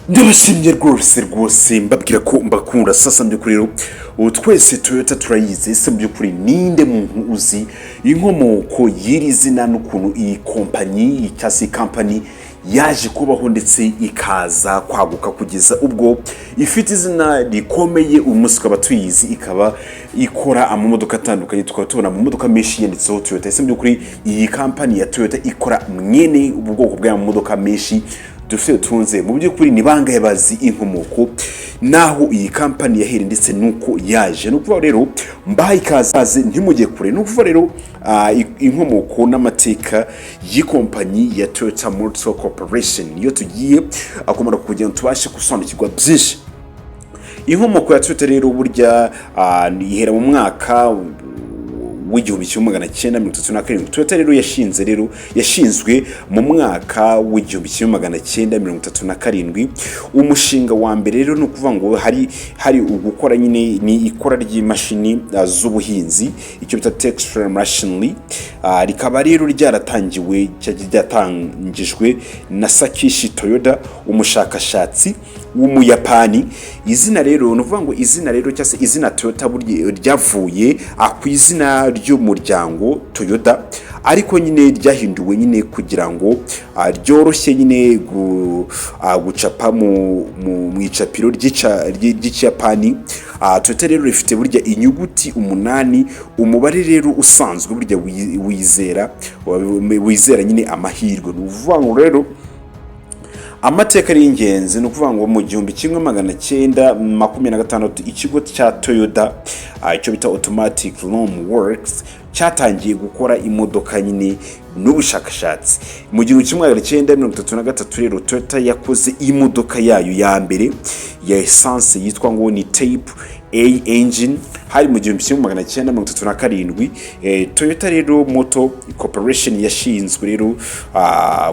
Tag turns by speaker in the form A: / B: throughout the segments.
A: ndabashimye rwose mbabwira ko mbakunda sasa by'ukuri rero twese Toyota turayizi ese by'ukuri ninde muntu uzi inkomoko y'iri zina n'ukuntu iyi kompanyi cyase company yaje kubaho ndetse ikaza kwaguka kugeza ubwo ifite izina rikomeye umunsi ukaba tuyizi ikaba ikora amamodoka atandukanye tukaba tubona amamodoka menshi yanditseho Toyota ese by'ukuri iyi company ya Toyota ikora mwene ubwoko bw'amamodoka menshi dufite tunze mu by'ukuri ni bangahe bazi inkomoko naho iyi company yahere ndetse nuko yaje no kuva rero mbaye ikaze ntimujye kure no kuva rero inkomoko n'amateka y'ikompany ya Toyota Motor Corporation yo tugiye akomara kugira ngo tubashe gusobanukirwa byinshi. Inkomoko ya Toyota rero burya ihera mu mwaka w'igihumbi kimwe magana cyenda mirongo itatu na karindwi. Toyota rero yashinzwe mu mwaka w'igihumbi kimwe magana cyenda mirongo itatu na karindwi. Umushinga wa mbere rero no kuvuga ngo hari ugukora nyine ni ikora ry'imashini z'ubuhinzi icyo bita textile machinery, rikaba rero ryatangijwe na Sakishi Toyoda umushakashatsi w'umuyapani. Izina rero no kuvuga ngo izina rero cyase izina Toyota burya ryavuye ku izina ry'umuryango Toyota ariko nyine ryahinduwe nyine kugira ngo ryoroshye nyine gucapa mu icapiro ry'Ikiyapani. Toyota rero rifite burya inyuguti 8 umubare rero usanzwe burya wizera nyine amahirwe. Nuvuga ngo rero amateka ari ingenzi no kuvuga ngo mu 1926 ikigo cya Toyota icyo bita Automatic Loom Works cyatangiye gukora imodoka nyine n'ubushakashatsi. Mu 1933 rero Toyota yakoze imodoka yayo ya mbere ya essence yitwa ngo ni Type A engine hari mu 1937. Toyota rero Motor Corporation yashinzwe rero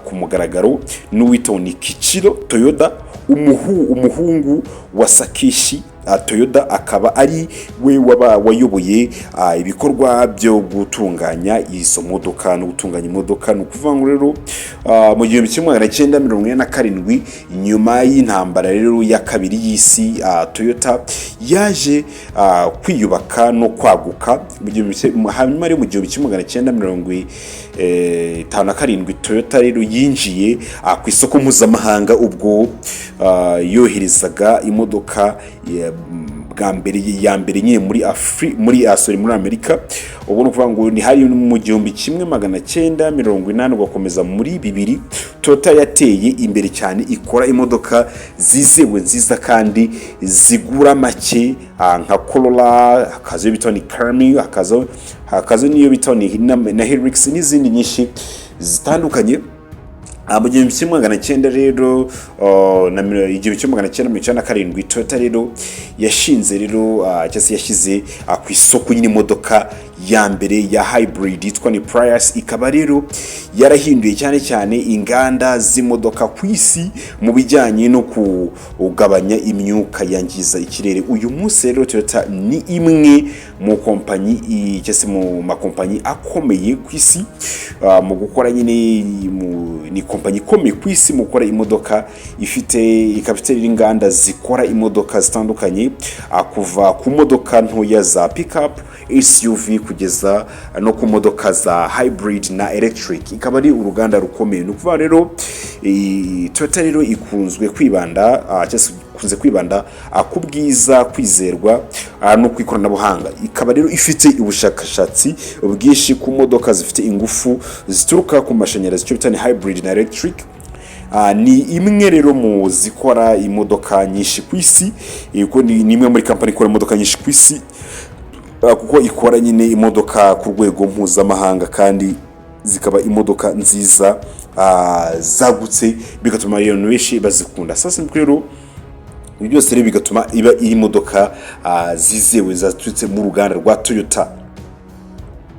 A: ku mugaragaro n'uwitwa Kichiro Toyoda umuhungu wa Sakishi Toyoda akaba ari we wayoboye ibikorwa byo gutunganya izo modoka no gutunganya imodoka. No kuvuga ngo rero mu 1947 nyuma y'intambara rero ya kabiri y'isi Toyota yaje kwiyubaka no kwaguka hanyuma rero mu 1957 Toyota rero yinjiye ku isoko mpuzamahanga ubwo yoherezaga imodoka ya mbere nyine muri Amerika. Ubu no kuvuga ngo ni hari mu 1980 gakomeza muri 2000 Toyota yateye imbere cyane ikora imodoka zizewe nziza kandi zigura make nka Corolla, hakazo bitoni Camry, hakazo niyo bitoni na Hilux n'izindi nyinshi zitandukanye. Mu 1997 rero na 1997 Toyota rero yashinze rero cyase yashyize ku isoko nyine imodoka ya mbere ya hybrid yitwa ni Prius. Ikaba rero yarahinduye cyane inganda z'imodoka ku isi mu bijyanye no kugabanya imyuka yangiza ikirere. Uyu munsi rero Toyota ni imwe mu kompanyi cyase mu makompanyi akomeye ku isi mu gukora nyine ni kompanyi ikomeye ku isi mu gukora imodoka ikafite inganda zikora imodoka zitandukanye kuva ku modoka ntoya za pickup, SUV kugeza no ku modoka za hybrid na electric. Ikaba ari uruganda rukomeye. No kuva rero Toyota rero ikunze kwibanda ku bwiza, kwizerwa no kwikoranabuhanga. Ikaba rero ifite ubushakashatsi bwinshi ku modoka zifite ingufu zituruka ku mashanyarazi cyo bitane hybrid na electric. Ni imwe rero mu zikora imodoka nyinshi ku isi kuko ni imwe muri company ikora imodoka nyinshi ku isi kuko ikora nyine imodoka ku rwego mpuzamahanga kandi zikaba imodoka nziza zagutse bigatuma rero benshi bazikunda. Sasa rero ibi byose rero bigatuma iba iri modoka zizewe zaturutse mu ruganda rwa Toyota.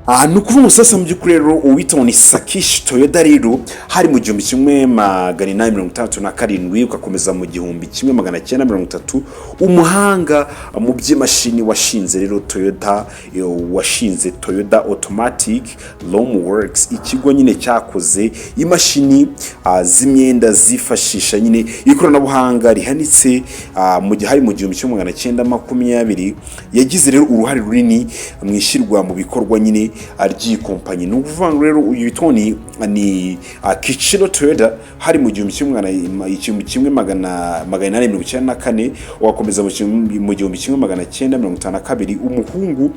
A: nukuvuga sasa mu by'ukuri rero uwita ni Sakishi Toyoda rero hari mu 1867 ukakomeza mu 1930 umuhanga mu by'imashini washinze rero Toyota washinze Toyota Automatic Loom Works ikigo nyine cyakoze imashini z'imyenda zifashisha nyine ikoranabuhanga rihanitse mu gihe hari mu 1920 yagize rero uruhare runini mu ishyirwa mu bikorwa nyine RG kompanyi. Nukuvuga rero uyu Tony ni Kichiro Toyota hari mu 1894 wakomeza mu 1952 umuhungu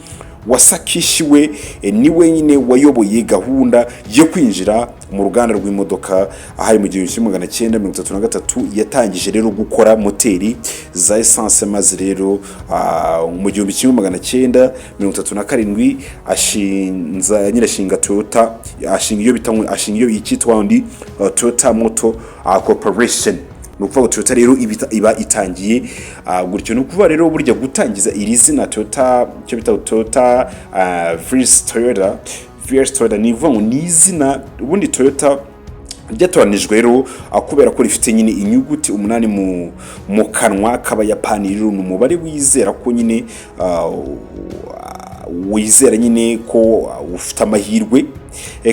A: wa Sakishi we niwe nyine wayoboye gahunda yo kwinjira mu ruganda rw'imodoka ahari mu 1933 yatangije rero gukora moteri za essence maze rero mu 1937 ashinga Toyota ashinga iyo ikitwa ndi Toyota Motor Corporation. Nukuvuga Toyota rero iba itangiye gutyo. Nukuvuga rero burya gutangiza iri zina Toyota cyo bita Toyota Vs Toyota ni vuga ni izina ubundi Toyota ryatoranijwe rero kubera ko rifite nyine inyuguti 8 mu kanwa k'abayapani rero umubare wizera ko nyine wizera nyine ko ufite amahirwe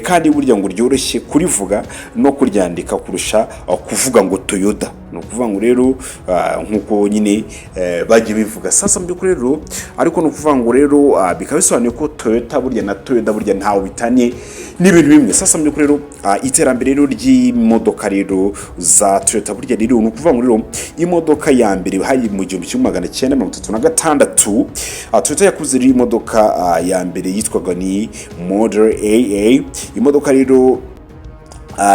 A: kandi burya ngo ryoroshye kurivuga no kuryandika kurusha kuvuga ngo Toyota. Nukuvuga ngo rero nkuko nyine bagiye bivuga sasa mbikuri rero ariko nukuvuga ngo rero bikabisobanuye ko Toyota burya na Toyota burya ntawo bitanye n'ibintu bimwe. Sasa mbikuri rero iterambere rero ry'imodoka rero za Toyota burya rero nukuvuga ngo rero imodoka ya mbere hari mu 1936 Toyota yakuze rero imodoka ya mbere yitwaga ni Model AA imodoka rero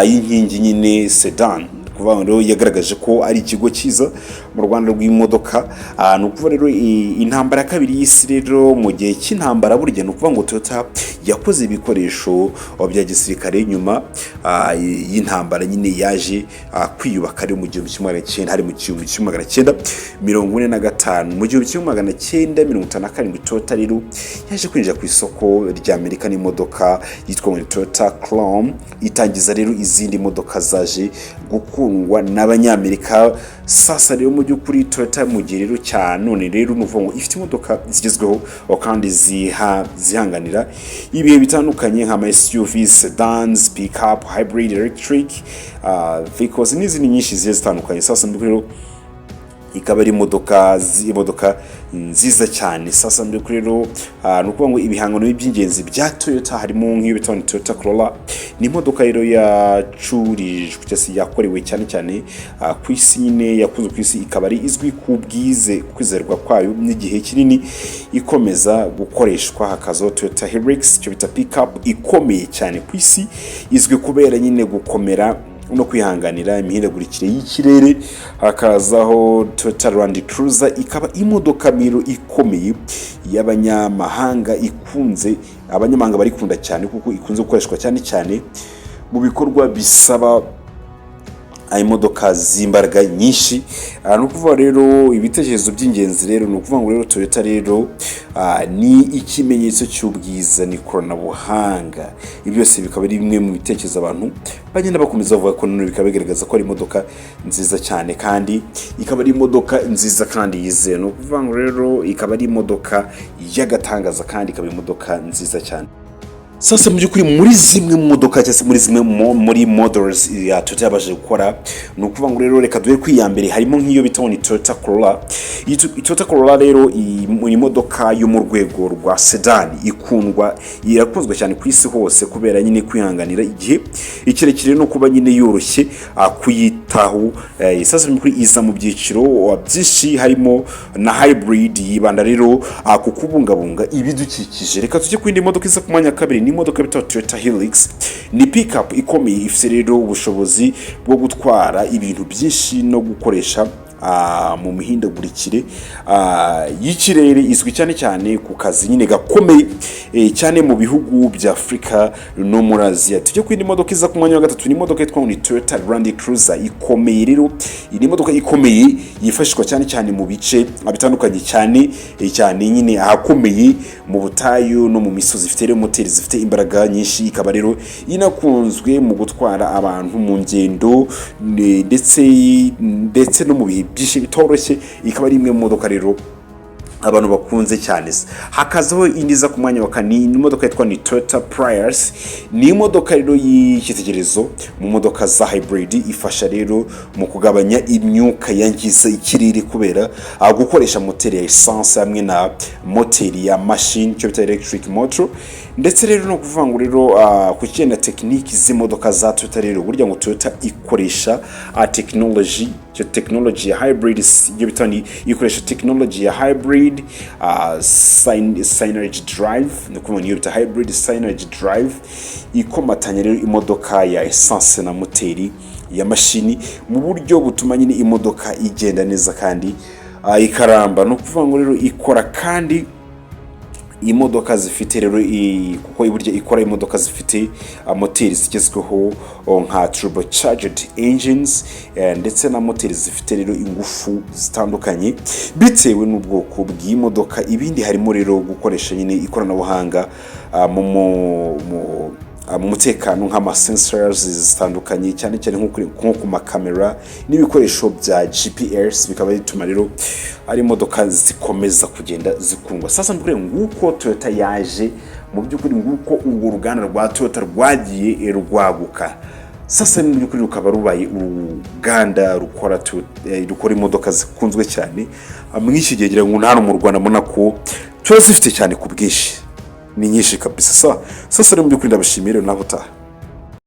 A: y'inkingi nyine sedan. Kuvuga ngo yagaragaje ko ari ikigo cyiza mu Rwanda rw'imodoka. Nukuvuga rero intambara ya kabiri y'isi rero mu gihe cy'intambara burya nukuvuga ngo Toyota yakoze ibikoresho bya gisirikare nyuma y'intambara nyine yaje kwiyubaka rero mu 1900 hari mu 1945 mu 1957 Toyota rero yaje kwinjira ku isoko rya Amerika n'imodoka yitwa Toyota Crown itangiza rero izindi modoka zaje gukundwa n'abanyamerika. Sasa rero mu by'ukuri Toyota mu gihe rero cya none rero nuvuga ngo ifite imodoka zigezweho kandi zihanganira ibihe bitandukanye nka SUV, sedans, pickup, hybrid, electric vehicles n'izindi nyinshi zitandukanye. Sasa rero ikaba ari imodoka nziza cyane. Sasa mbere rero nukuvuga ngo ibihangano by'ingenzi bya Toyota harimo nk'iyo bita Toyota Corolla ni imodoka rero yacurijwe cyangwa yakorewe cyane ku isi nyine yakunze ku isi ikaba ari izwi ku kwizerwa kwayo n'igihe kinini ikomeza gukoreshwa. hakazo Toyota Hilux cyo bita pickup ikomeye cyane ku isi izwi kubera nyine gukomera no kwihanganira imihindagurikire y'ikirere. Hakazaho Toyota Land Cruiser ikaba imodoka miro ikomeye y'abanyamahanga abanyamahanga barikunda cyane kuko ikunze gukoreshwa cyane mu bikorwa bisaba imodoka z'imbaraga nyinshi. Nukuvuga rero ibitekerezo by'ingenzi rero nukuvuga ngo rero Toyota rero ni ikimenyetso cy'ubwiza n'ikoranabuhanga. Ibyo byose bikaba ari bimwe mu bitekerezo abantu bagenda bakomeza bavuga ko none bikaba bigaragaza ko ari imodoka nziza cyane kandi ikaba ari imodoka nziza kandi yizewe. Nukuvuga ngo rero ikaba ari imodoka y'agatangaza kandi ikaba imodoka nziza cyane. Sasa mu by'ukuri muri zimwe mu modoka cyangwa muri zimwe muri models ya Toyota yabaje gukora nukuvuga ngo rero reka duhe kwiyambere harimo nk'iyo bita Toyota Corolla. Toyota Corolla rero muri modoka yo mu rwego rwa sedan irakunzwe cyane ku isi hose kubera nyine kwihanganira igihe ikirekire no kuba nyine yoroshye kuyitaho. Sasa mu by'ukuri iza mu byiciro byinshi harimo na hybrid yibanda rero ku kubungabunga ibidukikije. Reka tujye kwindi modoka isa ku mwanya kabiri ni imodoka bita Toyota Hilux ni pickup ikomeye ifite rero ubushobozi bwo gutwara ibintu byinshi no gukoresha mu mihindagurikire y'ikirere, izwi cyane cyane ku kazi nyine gakomeye cyane mu bihugu bya Afrika no muri Aziya. Tujye ku indi modoka iza ku mwanya wa gatatu, ni imodoka yitwa Toyota Land Cruiser ikomeye. Rero iyi modoka ikomeye yifashishwa cyane cyane mu bice bitandukanye cyane nyine ahakomeye mu butayu no mu misozi. Ifite rero moteri zifite imbaraga nyinshi, ikaba rero inakunzwe mu gutwara abantu mu ngendo ndetse no mu bihe byinshi bitoroshye. Ikaba ari imwe mu modoka rero abantu bakunze cyane. Hakazaho indi za ku mwanya wa kane, ni imodoka yitwa Toyota Prius. Ni imodoka rero y'ikitegererezo mu modoka za hybrid, ifasha rero mu kugabanya imyuka yangiza ikirere kubera gukoresha moteri ya essence hamwe na moteri ya machine cyo bita electric motor. Ndetse rero no kuvuga ngo rero ku kigenda technique z'imodoka za Toyota, rero burya ngo Toyota ikoresha technology ya hybrid, ibyo bitani ikoresha technology ya hybrid synergy drive, no kuvuga iyo bita hybrid synergy drive, ikomatanya rero imodoka ya essence na moteri ya mashini mu buryo butuma nyine imodoka igenda neza kandi ikaramba. No kuvuga ngo rero ikora kandi imodoka zifite rero kuko iburyo ikora imodoka zifite moteri zigezweho nka turbocharged engines, ndetse na moteri zifite rero ingufu zitandukanye bitewe n'ubwoko bw'imodoka. Ibindi harimo rero gukoresha nyine ikoranabuhanga mu mutekano nk'ama sensors zitandukanye cyane nko ku makamera n'ibikoresho bya GPS, bikaba bituma rero ari imodoka zikomeza kugenda zikundwa. Sasa ndukure nguko Toyota yaje, mu by'ukuri nguko urwo ruganda rwa Toyota rwagiye rwaguka. Sasa mu by'ukuri rukaba rubaye uruganda rukora imodoka zikunzwe cyane mw'iki gihe. Gira ngo hano mu Rwanda mbona ko turazifite cyane ku bwinshi, ni nyinshi kabisa. Sasa rero mu by'ukuri ndabashimira naho utaha.